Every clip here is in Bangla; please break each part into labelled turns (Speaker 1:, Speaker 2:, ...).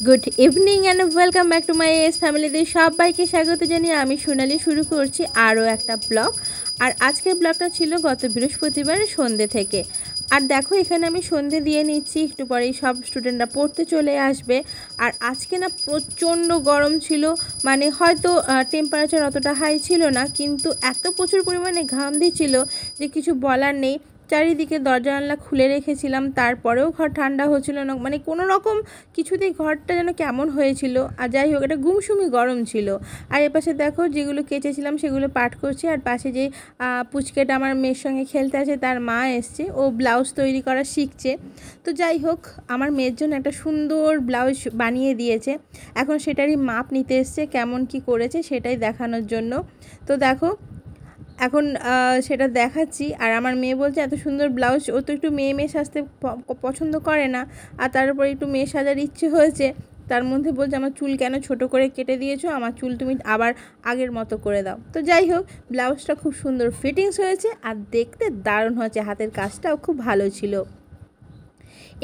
Speaker 1: Good evening and welcome back to my S ফ্যামিলিতে সবাইকে স্বাগত জানিয়ে আমি সোনালি শুরু করছি আরও একটা ব্লগ। আর আজকের ব্লগটা ছিল গত বৃহস্পতিবার সন্ধ্যে থেকে। আর দেখো এখানে আমি সন্ধ্যে দিয়ে নিচ্ছি, একটু পরেই সব স্টুডেন্টরা পড়তে চলে আসবে। আর আজকে না প্রচণ্ড গরম ছিল, মানে হয়তো টেম্পারেচার অতটা হাই ছিল না, কিন্তু এত প্রচুর পরিমাণে ঘাম দিচ্ছিল যে কিছু বলার নেই। চারিদিকে দরজা জানলা খুলে রেখেছিলাম, তারপরেও ঘর ঠান্ডা হচ্ছিল না, মানে কোনো রকম কিছুতেই ঘরটা যেন কেমন হয়েছিল। আর যাই হোক, এটা গুমসুমি গরম ছিল। আর এপাশে দেখো যেগুলো কেচেছিলাম সেগুলো পাট করছি। আর পাশে যে পুচকেটা আমার মেয়ের সঙ্গে খেলতে আছে তার মা এসছে, ও ব্লাউজ তৈরি করা শিখছে। তো যাই হোক, আমার মেয়ের জন্য একটা সুন্দর ব্লাউজ বানিয়ে দিয়েছে, এখন সেটারই মাপ নিতে এসছে, কেমন কি করেছে সেটাই দেখানোর জন্য। তো দেখো এখন সেটা দেখাচ্ছি। আর আমার মেয়ে বলছে এত সুন্দর ব্লাউজ, ও তো একটু মেয়ে মেয়ে সাজতে পছন্দ করে না, আর তার উপরে একটু মেয়ে সাজার ইচ্ছে হয়েছে। তার মধ্যে বলছে আমার চুল কেন ছোট করে কেটে দিয়েছো, আমার চুল তুমি আবার আগের মতো করে দাও। তো যাই হোক, ব্লাউজটা খুব সুন্দর ফিটিংস হয়েছে আর দেখতে দারুণ হয়েছে, হাতের কাজটাও খুব ভালো ছিল।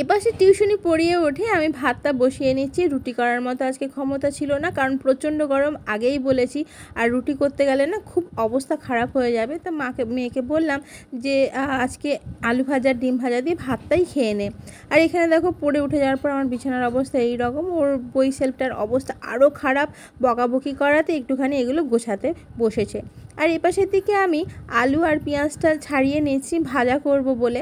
Speaker 1: এপাশে টিউশনি পড়িয়ে উঠে আমি ভাতটা বসিয়ে নিচ্ছি। রুটি করার মতো আজকে ক্ষমতা ছিল না, কারণ প্রচণ্ড গরম, আগেই বলেছি। আর রুটি করতে গেলে না খুব অবস্থা খারাপ হয়ে যাবে। তা মেয়েকে বললাম যে আজকে আলু ভাজা ডিম ভাজা দিয়ে ভাতটাই খেয়ে নে। আর এখানে দেখো পড়ে উঠে যাওয়ার পর আমার বিছানার অবস্থা এই রকম, ওর বই সেলফটার অবস্থা আরও খারাপ, বকাবকি করাতে একটুখানি এগুলো গোছাতে বসেছে। আর এপাশের দিকে আমি আলু আর পেঁয়াজটা ছাড়িয়ে নিচ্ছি ভাজা করব বলে।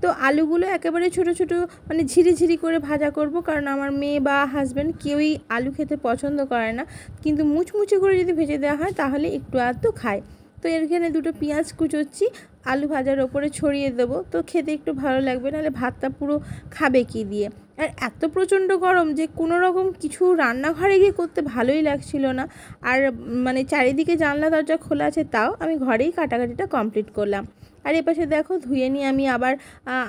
Speaker 1: তো আলুগুলো একেবারে ছোট ছোট মানে ঝিরিঝিরি করে ভাজা করব, কারণ আমার মেয়ে বা হাজব্যান্ড কেউই আলু খেতে পছন্দ করে না, কিন্তু মুচমুচে করে যদি ভেজে দেওয়া হয় তাহলে একটু আধটু খায়। তো এখানে দুটো পেঁয়াজ কুচোচ্ছি, আলু ভাজার ওপরে ছড়িয়ে দেবো, তো খেতে একটু ভালো লাগবে, নাহলে ভাতটা পুরো খাবে কি দিয়ে। আর এত প্রচণ্ড গরম যে কোনো রকম কিছু রান্নাঘরে গিয়ে করতে ভালোই লাগছিল না। আর মানে চারিদিকে জানলা দরজা খোলা আছে, তাও আমি ঘরেই কাটাকাটিটা কমপ্লিট করলাম। আর এপাশে দেখো ধুয়ে নিয়ে আমি আবার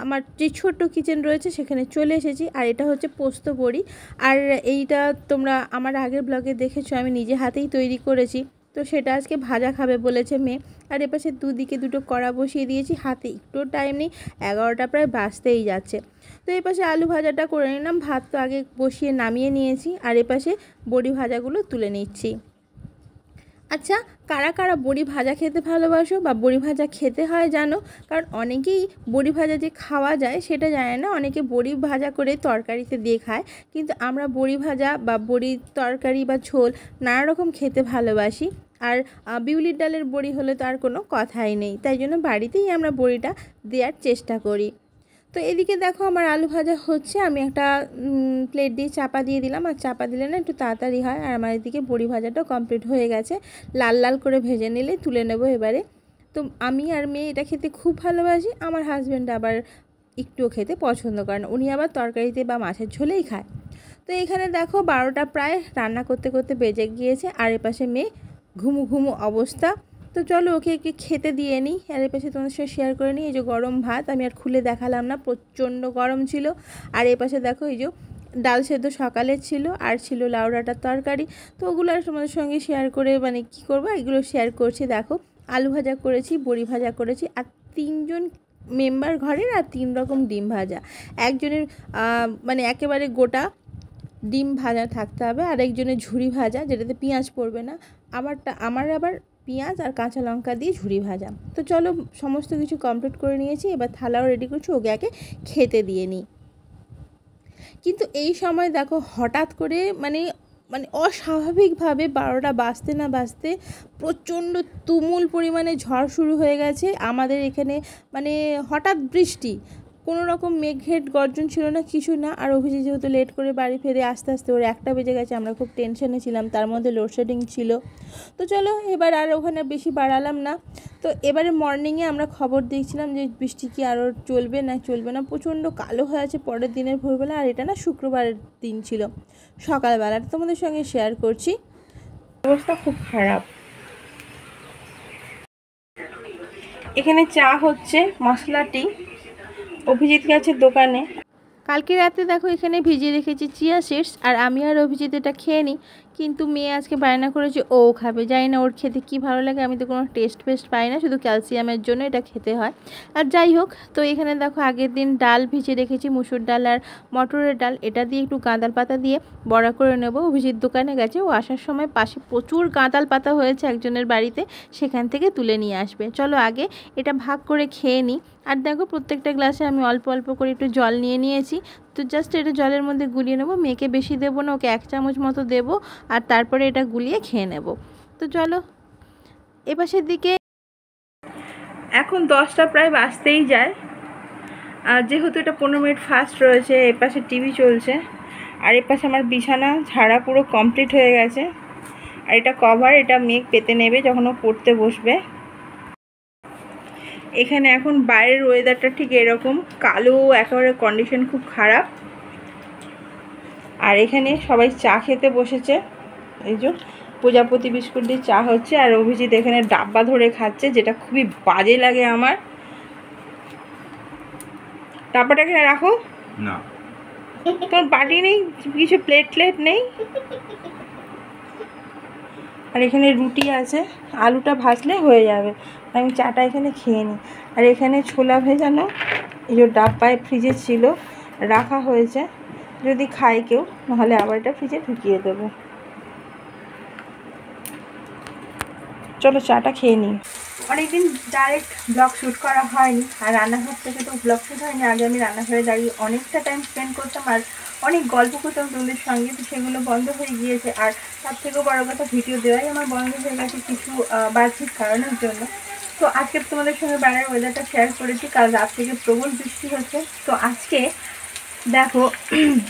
Speaker 1: আমার যে ছোট্ট কিচেন রয়েছে সেখানে চলে এসেছি। আর এটা হচ্ছে পোস্ত বড়ি, আর এইটা তোমরা আমার আগের ব্লগে দেখেছো, আমি নিজে হাতেই তৈরি করেছি। তো সেটা আজকে ভাজা খাবে বলেছে মেয়ে। আর এপাশে দুদিকে দুটো কড়া বসিয়ে দিয়েছি, হাতে একটু টাইম নেই, 11টা প্রায় বাজতেই যাচ্ছে। তো এপাশে আলু ভাজাটা করে নিলাম, ভাত তো আগে বসিয়ে নামিয়ে নিয়েছি। আর এপাশে বড়ি ভাজাগুলো তুলে নিচ্ছি। আচ্ছা, কারা কারা বড়ি ভাজা খেতে ভালোবাসো বা বড়ি ভাজা খেতে হয় জানো? কারণ অনেকেই বড়ি ভাজা যে খাওয়া যায় সেটা জানে না, অনেকে বড়ি ভাজা করে তরকারিতে দিয়ে খায়, কিন্তু আমরা বড়ি ভাজা বা বড়ির তরকারি বা ঝোল নানা রকম খেতে ভালোবাসি। আর বিউলির ডালের বড়ি হলে তো আর কোনো কথাই নেই, তাই জন্য বাড়িতেই আমরা বড়িটা দেওয়ার চেষ্টা করি। তো এদিকে দেখো আমার আলু ভাজা হচ্ছে, আমি একটা প্লেট দিয়ে চাপা দিয়ে দিলাম, আর চাপা দিলে না একটু তাড়াতাড়ি হয়। আর আমার এদিকে বড়ি ভাজাটাও কমপ্লিট হয়ে গেছে, লাল লাল করে ভেজে নিলে তুলে নেব এবারে। তো আমি আর মেয়ে এটা খেতে খুব ভালোবাসি, আমার হাজব্যান্ড আবার একটুও খেতে পছন্দ করে না, উনি আবার তরকারিতে বা মাছের ঝোলেই খায়। তো এখানে দেখো 12টা প্রায় রান্না করতে করতে বেজে গিয়েছে, আর এপাশে মেয়ে ঘুমু ঘুমু অবস্থা। তো চলো ওকে খেতে দিয়ে নিই। আর এপাশে তোমাদের সাথে শেয়ার করে নিই, এই যে গরম ভাত আমি আর খুলে দেখালাম না, প্রচণ্ড গরম ছিল। আর এপাশে দেখো এই যে ডাল সেদ্ধ সকালে ছিল, আর ছিল লাউ ডাঁটার তরকারি। তো ওগুলো আর তোমাদের সঙ্গে শেয়ার করে মানে কি করবো, এগুলো শেয়ার করছি। দেখো আলু ভাজা করেছি, বড়ি ভাজা করেছি, আর 3জন মেম্বার ঘরের, আর 3 রকম ডিম ভাজা। একজনের মানে একেবারে গোটা ডিম ভাজা থাকতে হবে, আর একজনের ঝুরি ভাজা যেটাতে পেঁয়াজ পড়বে না, আমার আবার পেঁয়াজ আর কাঁচা লঙ্কা দিয়ে ঝুরি ভাজা। তো চলো সমস্ত কিছু কমপ্লিট করে নিয়েছি, এবার থালাও রেডি করছি, ওকে আগে খেতে দিয়ে নিই। কিন্তু এই সময় দেখো হঠাৎ করে মানে মানে অস্বাভাবিকভাবে 12টা বাজতে না বাজতে প্রচণ্ড তুমুল পরিমাণে ঝড় শুরু হয়ে গেছে আমাদের এখানে। মানে হঠাৎ বৃষ্টি, কোনো রকম মেঘের গর্জন ছিল না, কিছু না। আর অভিজিৎ যেহেতু লেট করে বাড়ি ফিরে আস্তে আস্তে ওর 1টা বেজে গেছে, আমরা খুব টেনশনে ছিলাম, তার মধ্যে লোডশেডিং ছিল। তো চলো এবার আর ওখানে বেশি বাড়ালাম না। তো এবারে মর্নিংয়ে আমরা খবর দেখছিলাম যে বৃষ্টি কি আরও চলবে না চলবে না, প্রচণ্ড কালো হয়ে আছে পরের দিনের ভোরবেলা। আর এটা না শুক্রবারের দিন ছিল সকালবেলা, তোমাদের সঙ্গে শেয়ার করছি, অবস্থা খুব খারাপ। এখানে চা হচ্ছে, মশলাটি অভিজিৎ গেছে দোকানে। কালকে রাতে দেখো এখানে ভিজিয়ে রেখেছি চিয়া সিডস, আর আমি আর অভিজিৎ এটা খেয়ে নিই, কিন্তু মেয়ে আজকে বায়না করেছে ও খাবে, জানি না ওর খেতে কি ভালো লাগে, আমি তো কোনো টেস্ট ফেস্ট পাই না, শুধু ক্যালসিয়ামের জন্য এটা খেতে হয়। আর যাই হোক, তো এখানে দেখো আগের দিন ডাল ভিজিয়ে রেখেছি, মুসুর ডাল আর মটরের ডাল, এটা দিয়ে একটু গাঁদাল পাতা দিয়ে বড়া করে নেব। অভিজিৎ দোকানে গেছে, ও আসার সময় পাশে প্রচুর গাঁদাল পাতা হয়েছে একজনের বাড়িতে, সেখান থেকে তুলে নিয়ে আসবে। চলো আগে এটা ভাগ করে খেয়ে নিই। আর দেখো প্রত্যেকটা গ্লাসে আমি অল্প অল্প করে একটু জল নিয়ে নিয়েছি, তো জাস্ট এটা জলের মধ্যে গুলিয়ে নেবো। মেয়েকে বেশি দেবো না, ওকে 1 চামচ মতো দেবো, আর তারপরে এটা গুলিয়ে খেয়ে নেব। তো চলো এপাশের দিকে এখন 10টা প্রায় বাজতেই যায়, আর যেহেতু এটা 15 মিনিট ফাস্ট রয়েছে, এপাশে টিভি চলছে, আর এপাশে আমার বিছানা ঝাড়া পুরো কমপ্লিট হয়ে গেছে। আর এটা কভার, এটা মেঘ পেতে নেবে যখন ও পড়তে বসবে। এখানে এখন বাইরের ওয়েদারটা ঠিক এরকম কালো, একেবারে কন্ডিশন খুব খারাপ। আর এখানে সবাই চা খেতে বসেছে, এই যে প্রজাপতি বিস্কুট দিয়ে চা হচ্ছে, আর অভিজিৎ এখানে ডাব্বা ধরে খাচ্ছে, যেটা খুবই বাজে লাগে আমার। ডাব্বাটা এখানে রাখো না, তোর বাটি নেই, কিছু প্লেট নেই। আর এখানে রুটি আছে, আলুটা ভাজলে হয়ে যাবে, আমি চাটা এখানে খেয়ে নিই। আর এখানে ছোলা ভেজানো, এই যে ডাব্বায় ফ্রিজে ছিল, রাখা হয়েছে, যদি খায় কেউ, নাহলে আবার এটা ফ্রিজে ঢুকিয়ে দেবো। চলো চাটা খেয়ে নিই। অনেকদিন ডাইরেক্ট ব্লগ শ্যুট করা হয়নি, আর রান্নাঘর থেকে তো ব্লগ শ্যুট হয়নি। আগে আমি রান্নাঘরে দাঁড়িয়ে অনেকটা টাইম স্পেন্ড করতাম আর অনেক গল্প করতাম তোমাদের সঙ্গে, তো সেগুলো বন্ধ হয়ে গিয়েছে। আর তার থেকেও বড় কথা, ভিডিও দেওয়াই আমার বন্ধ হয়ে গেছে কিছু বাহ্যিক কারণের জন্য। তো আজকে তোমাদের সঙ্গে বাইরের ওয়েদারটা শেয়ার করেছি, কাল রাত থেকে প্রবল বৃষ্টি হচ্ছে। তো আজকে দেখো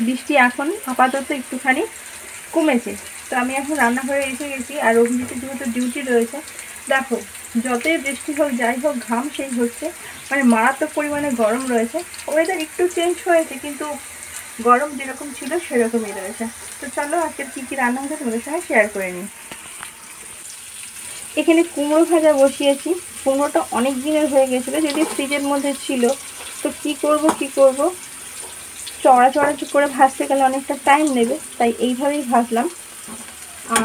Speaker 1: বৃষ্টি এখন আপাতত একটুখানি কমেছে। তো আমি এখন রান্নাঘরে এসে গেছি, আর অভিজিতের যেহেতু ডিউটি রয়েছে, দেখো যতই বৃষ্টি হোক যাই হোক ঘাম সেই হচ্ছে, মানে মারাত্মক পরিমাণে গরম রয়েছে। ওয়েদার একটু চেঞ্জ হয়েছে, কিন্তু গরম যেরকম ছিল সেরকমই রয়েছে। তো চলো আজকে কী কী রান্না হচ্ছে তোমাদের সঙ্গে শেয়ার করে নিই। এখানে কুমড়ো ভাজা বসিয়েছি, কুমড়োটা অনেক দিনের হয়ে গেছিলো, যদি ফ্রিজের মধ্যে ছিল। তো কি করব চড়া করে ভাজতে গেলে অনেকটা টাইম নেবে, তাই এইভাবেই ভাজলাম।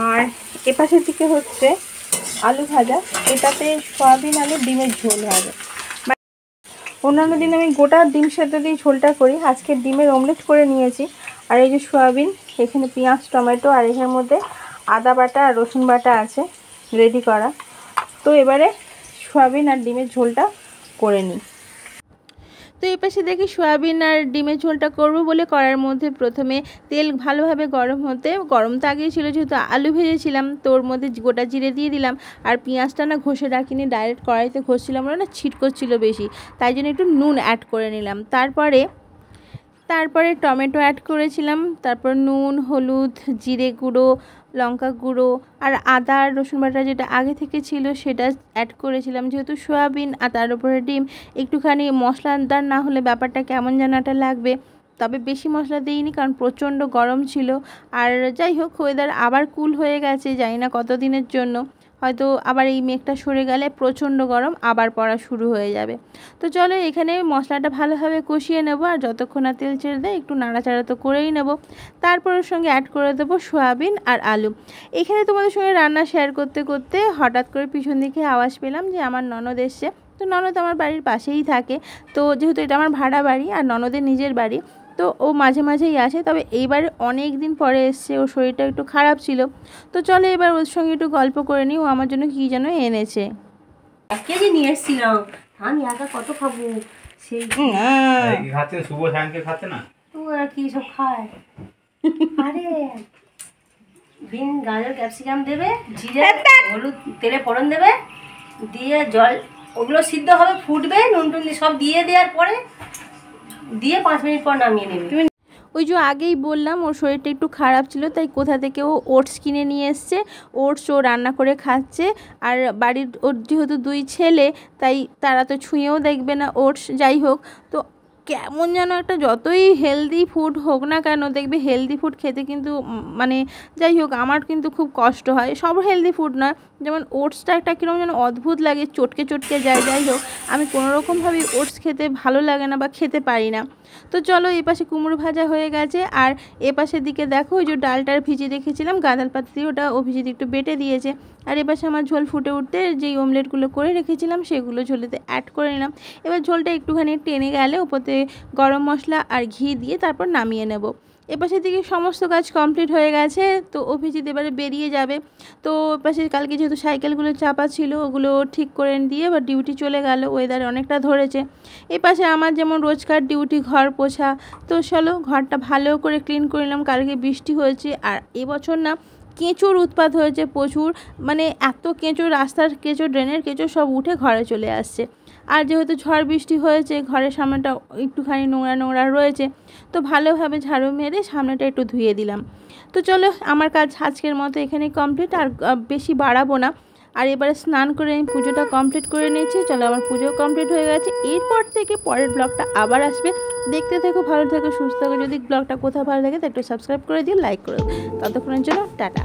Speaker 1: আর এপাশের দিকে হচ্ছে আলু ভাজা, এটাতে সয়াবিন আলু ডিমের ঝোল হবে। অন্যান্য দিন আমি গোটা ডিম সেদ্ধ দিয়ে ঝোলটা করি, আজকে ডিমের অমলেট করে নিয়েছি। আর এই যে সয়াবিন, এখানে পেঁয়াজ টমেটো, আর এর মধ্যে আদা বাটা আর রসুন বাটা আছে রেডি করা। তো এবারে সয়াবিন আর ডিমের ঝোলটা করে নিই। তো এই পাশে দেখি সয়াবিন আর ডিমের ঝোলটা করব বলে কড়ার মধ্যে প্রথমে তেল ভালোভাবে গরম তো আগেই ছিল, যেহেতু আলু ভেজেছিলাম, তো ওর মধ্যে গোটা জিরে দিয়ে দিলাম। আর পেঁয়াজটা না ঘষে রাখিনি, ডাইরেক্ট কড়াইতে ঘষছিলাম, ওরা না ছিটকোচ্ছিল বেশি, তাই জন্য একটু নুন অ্যাড করে নিলাম। তারপরে টমেটো অ্যাড করেছিলাম, তারপর নুন, হলুদ, জিরে গুঁড়ো, লঙ্কা গুঁড়ো, আর আদা আর রসুন বাটা যেটা আগে থেকে ছিল সেটা অ্যাড করেছিলাম। যেহেতু সয়াবিন আর তার উপরে ডিম, একটুখানি মশলাদার না হলে ব্যাপারটা কেমন যেন একটা লাগবে। তবে বেশি মশলা দিইনি, কারণ প্রচণ্ড গরম ছিল। আর যাই হোক, ওয়েদার আবার কুল হয়ে গেছে, জানি না কতদিনের জন্য, হয়তো আবার এই মেঘটা সরে গেলে প্রচণ্ড গরম আবার পড়া শুরু হয়ে যাবে। তো চলো এখানে মশলাটা ভালোভাবে কষিয়ে নেব, আর যতক্ষণ না তেল ছেড়ে দেয় একটু নাড়াচাড়া তো করেই নেব। তারপর ওর সঙ্গে অ্যাড করে দেবো সয়াবিন আর আলু। এখানে তোমাদের সঙ্গে রান্না শেয়ার করতে করতে হঠাৎ করে পিছন দিকে আওয়াজ পেলাম যে আমার ননদ এসছে। তো ননদ আমার বাড়ির পাশেই থাকে, তো যেহেতু এটা আমার ভাড়া বাড়ি আর ননদের নিজের বাড়ি, তো ও মাঝে মাঝেই আসে। তবে এইবারে অনেক দিন পরে এসছে, ওর শরীরটা একটু খারাপ ছিল। তো চলো এবার ওর সঙ্গে একটু গল্প করে নিই, ও আমার জন্য কী যেন এনেছে।
Speaker 2: 1 কেজি নিয়ে এসেছিলাম, আমি একা কত খাবো, সেই
Speaker 3: খাচ্ছে শুভ সায়নকে খাচ্ছে না,
Speaker 2: ওরা কি সব খায়। আরে বিন, গাজর, ক্যাপসিকাম দেবে, জিরে হলুদ তেলে ফোড়ন দেবে, দিয়ে জল, ওগুলো সিদ্ধ হবে, ফুটবে, নুন টুন সব দিয়ে দেওয়ার পরে দিয়ে 5 মিনিট পর নামিয়ে নেবে।
Speaker 1: ওই যে আগেই বললাম ওর শরীরটা একটু খারাপ ছিল, তাই কোথা থেকে ও ওটস কিনে নিয়ে এসছে, ওটস ও রান্না করে খাচ্ছে। আর বাড়ির ওর যেহেতু 2 ছেলে, তাই তারা তো ছুঁয়েও দেখবে না ওটস। যাই হোক, তো কেমন যেন একটা, যতই হেলদি ফুড হোক না কেন, দেখবে হেলদি ফুড খেতে কিন্তু মানে যাই হোক আমার কিন্তু খুব কষ্ট হয়। সব হেলদি ফুড নয়, যেমন ওটসটা একটা কীরকম যেন অদ্ভুত লাগে, চটকে যায়। যাই হোক, আমি কোনোরকমভাবেই ওটস খেতে ভালো লাগে না বা খেতে পারি না। তো চলো এই পাশে কুমড়ো ভাজা হয়ে গেছে, আর এ পাশের দিকে দেখো ওই যে ডালটার ভিজিয়ে রেখেছিলাম গাঁদাল পাতা দিয়ে, ওটা ও ভিজিয়ে একটু বেটে দিয়েছে। আর এপাশে আমার ঝোল ফুটে উঠতে যেই অমলেটগুলো করে রেখেছিলাম সেগুলো ঝোলেতে অ্যাড করে নিলাম। এবার ঝোলটা একটুখানি টেনে গেলে ওপরে গরম মশলা আর ঘি দিয়ে তারপর নামিয়ে নেব। এপাশের দিকে সমস্ত কাজ কমপ্লিট হয়ে গেছে, তো অভিজিৎ এবারে বেরিয়ে যাবে। তো এপাশে কালকে যেহেতু সাইকেলগুলো চাপা ছিল ওগুলো ঠিক করে দিয়ে এবার ডিউটি চলে গেল, ওয়েদার অনেকটা ধরেছে। এপাশে আমার যেমন রোজকার ডিউটি ঘর পোছা, তো চলো ঘরটা ভালো করে ক্লিন করে নিলাম। কালকে বৃষ্টি হয়েছে আর এবছর না কেঁচোর উৎপাত হয়েছে প্রচুর, মানে এত কেঁচো, রাস্তার কেঁচো, ড্রেনের কেঁচো সব উঠে ঘরে চলে আসছে। আর যেহেতু ঝড় বৃষ্টি হয়েছে ঘরের সামনেটা একটুখানি নোংরা নোংরা রয়েছে, তো ভালোভাবে ঝাড়ু মেরে সামনেটা একটু ধুয়ে দিলাম। তো চলো আমার কাজ আজকের মতো এখানে কমপ্লিট, আর বেশি বাড়াবো না। আর এবারে স্নান করে আমি পুজোটা কমপ্লিট করে নিয়েছি। চলো আমার পুজো কমপ্লিট হয়ে গেছে। এরপর থেকে পরের ব্লগটা আবার আসবে, দেখতে থেকো, ভালো থেকো, সুস্থ থেকো। যদি ব্লগটা কোথাও ভালো লাগে তো একটু সাবস্ক্রাইব করে দিও, লাইক করে দিও। ততক্ষণের জন্য টাটা।